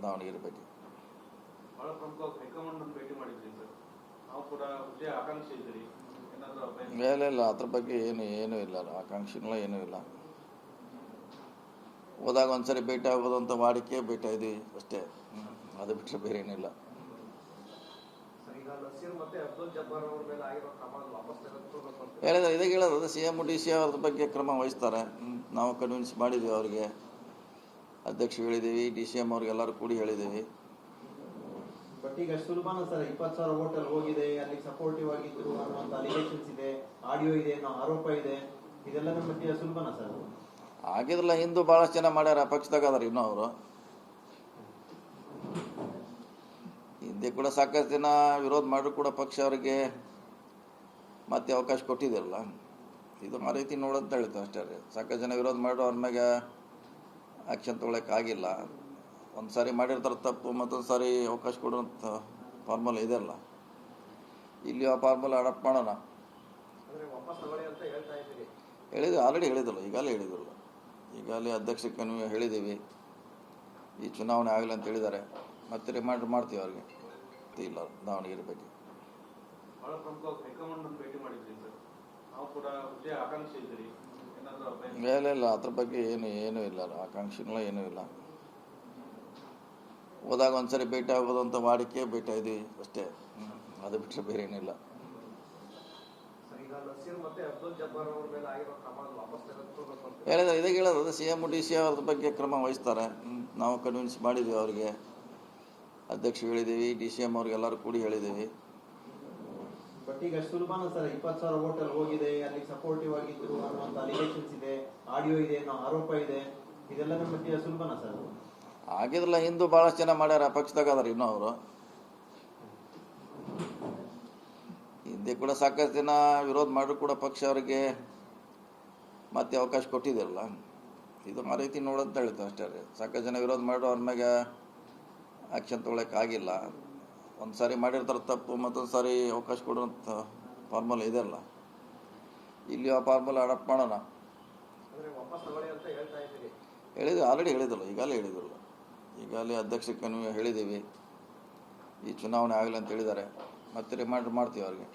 ದಾವಣಗೆರೆ ಬಗ್ಗೆ. ಬಹಳ ಪ್ರಮುಖವಾಗಿ ಹೈಕಮಾಂಡ್ ಭೇಟಿ ಮಾಡಿದ್ರಿ ಸರ್, ನಾವು ಕೂಡ ಹುದ್ದೆ ಆಕಾಂಕ್ಷಿ ಇದ್ದೀರಿ, ಏನಾದರೂ ಇಲ್ಲ ಅದ್ರ ಬಗ್ಗೆ ಏನೂ ಇಲ್ಲ, ಆಕಾಂಕ್ಷೆಗಳ ಏನೂ ಇಲ್ಲ. ಹೋದಾಗ ಒಂದ್ಸರಿ ಭೇಟಿ ಆಗ್ಬೋದು ಅಂತ ವಾಡಿಕೆ ಭೇಟಿ ಇದ್ವಿ ಅಷ್ಟೇ, ಅದು ಬಿಟ್ಟರೆ ಬೇರೆ ಏನಿಲ್ಲ. ಹೇಳಿದ್ರೆ ಇದೇ ಹೇಳೋದು, ಅದು ಸಿ ಎಂ ಡಿ ಸಿ ಅವ್ರ ಬಗ್ಗೆ ಕ್ರಮ ವಹಿಸ್ತಾರೆ. ನಾವು ಕನ್ವಿನ್ಸ್ ಮಾಡಿದ್ದೀವಿ ಅವರಿಗೆ, ಅಧ್ಯಕ್ಷರು ಹೇಳಿದ್ದೀವಿ, ಡಿ ಸಿ ಎಂ ಅವ್ರಿಗೆಲ್ಲರೂ ಕೂಡಿ ಹೇಳಿದ್ದೀವಿ. ಬಟ್ ಈಗ ಸುಲಭನ ಸರ್, 20,000 ಹೋಟೆಲ್ ಹೋಗಿದೆ, ಅಲ್ಲಿ ಸಪೋರ್ಟಿವ್ ಆಗಿದ್ರು ಅನ್ನುವಂಥ ಅಲಿಗೇಷನ್ಸ್ ಇದೆ, ಆಡಿಯೋ ಇದೆ, ಆರೋಪ ಇದೆ, ಇದೆಲ್ಲ ನಮ್ಮ ಮಧ್ಯೆ ಸುಲಭನ ಸರ್? ಆಗಿದ್ರಲ್ಲ, ಹಿಂದೂ ಭಾಳಷ್ಟು ಜನ ಮಾಡ್ಯಾರ, ಪಕ್ಷದಾಗ ಅದಾರ ಇನ್ನೂ ಅವರು. ಹಿಂದೆ ಕೂಡ ಸಾಕಷ್ಟು ಜನ ವಿರೋಧ ಮಾಡಿದ್ರು ಕೂಡ ಪಕ್ಷ ಅವರಿಗೆ ಮತ್ತೆ ಅವಕಾಶ ಕೊಟ್ಟಿದ್ದಿರಲ್ಲ. ಇದು ಆ ರೀತಿ ನೋಡೋದು ಹೇಳ್ತೇವೆ ಅಷ್ಟೇ ರೀ. ಸಾಕಷ್ಟು ಜನ ವಿರೋಧ ಮಾಡಿದ್ರು, ಅವ್ರ ಮ್ಯಾಗ ಆ್ಯಕ್ಷನ್ ತೊಗೊಳಕ್ಕಾಗಿಲ್ಲ. ಒಂದು ಸಾರಿ ಮಾಡಿರ್ತಾರೆ ತಪ್ಪು, ಮತ್ತೊಂದು ಸಾರಿ ಅವಕಾಶ ಕೊಡುವಂಥ ಫಾರ್ಮುಲಾ ಇದೆಯಲ್ಲ, ಇಲ್ಲಿ ಆ ಫಾರ್ಮುಲಾ ಅಡಾಪ್ಟ್ ಮಾಡೋಣ. ಹೇಳಿದ್ವಿ, ಆಲ್ರೆಡಿ ಹೇಳಿದ್ರಲ್ಲ, ಈಗಾಗಲೇ ಹೇಳಿದ್ರಲ್ಲ, ಈಗಾಗಲೇ ಅಧ್ಯಕ್ಷಕ್ಕೆ ಹೇಳಿದ್ದೀವಿ, ಈ ಚುನಾವಣೆ ಆಗಲಿ ಅಂತ ಹೇಳಿದ್ದಾರೆ. ಮತ್ತೆ ರಿಮೈಂಡರ್ ಮಾಡ್ತೀವಿ ಅವ್ರಿಗೆ. ಇಲ್ಲ ದಾವಣಗೆರೆ ಬಗ್ಗೆ ಬಹಳ ಪ್ರಮುಖವಾಗಿ ಹೈಕಮಾಂಡ್ ಭೇಟಿ ಮಾಡಿದ್ರಿ ಸರ್, ನಾವು ಕೂಡ ಹುದ್ದೆ ಆಕಾಂಕ್ಷಿ ಇದ್ದೀರಿ, ಏನಾದರೂ ಇಲ್ಲ ಅದ್ರ ಬಗ್ಗೆ ಏನೂ ಇಲ್ಲ, ಆಕಾಂಕ್ಷೆಗಳ ಏನೂ ಇಲ್ಲ. ಹೋದಾಗ ಒಂದ್ಸರಿ ಭೇಟಿ ಆಗ್ಬೋದು ಅಂತ ವಾಡಿಕೆ ಭೇಟಿ ಇದ್ವಿ ಅಷ್ಟೇ, ಅದು ಬಿಟ್ಟರೆ ಬೇರೆ ಏನಿಲ್ಲ. ಹೇಳಿದ್ರೆ ಇದೇ ಹೇಳೋದು, ಅದು ಸಿ ಎಂ ಡಿ ಸಿ ಅವ್ರ ಬಗ್ಗೆ ಕ್ರಮ ವಹಿಸ್ತಾರೆ. ನಾವು ಕನ್ವಿನ್ಸ್ ಮಾಡಿದ್ದೀವಿ ಅವರಿಗೆ, ಅಧ್ಯಕ್ಷರು ಹೇಳಿದ್ದೀವಿ, ಡಿ ಸಿ ಎಂ ಅವ್ರಿಗೆಲ್ಲರೂ ಕೂಡಿ ಹೇಳಿದ್ದೀವಿ. ಬಟ್ ಈಗ ಸುಲಭನ ಸರ್, 20,000 ಹೋಟೆಲ್ ಹೋಗಿದೆ, ಅಲ್ಲಿ ಸಪೋರ್ಟಿವ್ ಆಗಿದ್ರು ಅನ್ನುವಂಥ ಅಲಿಗೇಷನ್ಸ್ ಇದೆ, ಆಡಿಯೋ ಇದೆ, ಆರೋಪ ಇದೆ, ಇದೆಲ್ಲ ನಮ್ಮ ಮಧ್ಯೆ ಸುಲಭನ ಸರ್? ಆಗಿದ್ರಲ್ಲ, ಹಿಂದೂ ಭಾಳಷ್ಟು ಜನ ಮಾಡ್ಯಾರ, ಪಕ್ಷದಾಗ ಅದಾರ ಇನ್ನೂ ಅವರು. ಹಿಂದೆ ಕೂಡ ಸಾಕಷ್ಟು ಜನ ವಿರೋಧ ಮಾಡಿದ್ರು ಕೂಡ ಪಕ್ಷ ಅವರಿಗೆ ಮತ್ತೆ ಅವಕಾಶ ಕೊಟ್ಟಿದ್ದಿರಲ್ಲ. ಇದು ಆ ರೀತಿ ನೋಡೋದು ಹೇಳ್ತೇವೆ ಅಷ್ಟೇ ರೀ. ಸಾಕಷ್ಟು ಜನ ವಿರೋಧ ಮಾಡಿದ್ರು, ಅವ್ರ ಮ್ಯಾಗ ಆ್ಯಕ್ಷನ್ ತೊಗೊಳಕ್ಕಾಗಿಲ್ಲ. ಒಂದು ಸಾರಿ ಮಾಡಿರ್ತಾರೆ ತಪ್ಪು, ಮತ್ತೊಂದು ಸಾರಿ ಅವಕಾಶ ಕೊಡುವಂಥ ಫಾರ್ಮುಲಾ ಇದೆಯಲ್ಲ, ಇಲ್ಲಿ ಆ ಫಾರ್ಮುಲಾ ಅಡಾಪ್ಟ್ ಮಾಡೋಣ. ಹೇಳಿದ್ವಿ, ಆಲ್ರೆಡಿ ಹೇಳಿದ್ರಲ್ಲ, ಈಗಾಗಲೇ ಹೇಳಿದ್ರಲ್ಲ, ಈಗಾಗಲೇ ಅಧ್ಯಕ್ಷಕ್ಕೆ ಹೇಳಿದ್ದೀವಿ, ಈ ಚುನಾವಣೆ ಆಗಲಿ ಅಂತ ಹೇಳಿದ್ದಾರೆ. ಮತ್ತೆ ರಿಮೈಂಡರ್ ಮಾಡ್ತೀವಿ ಅವ್ರಿಗೆ.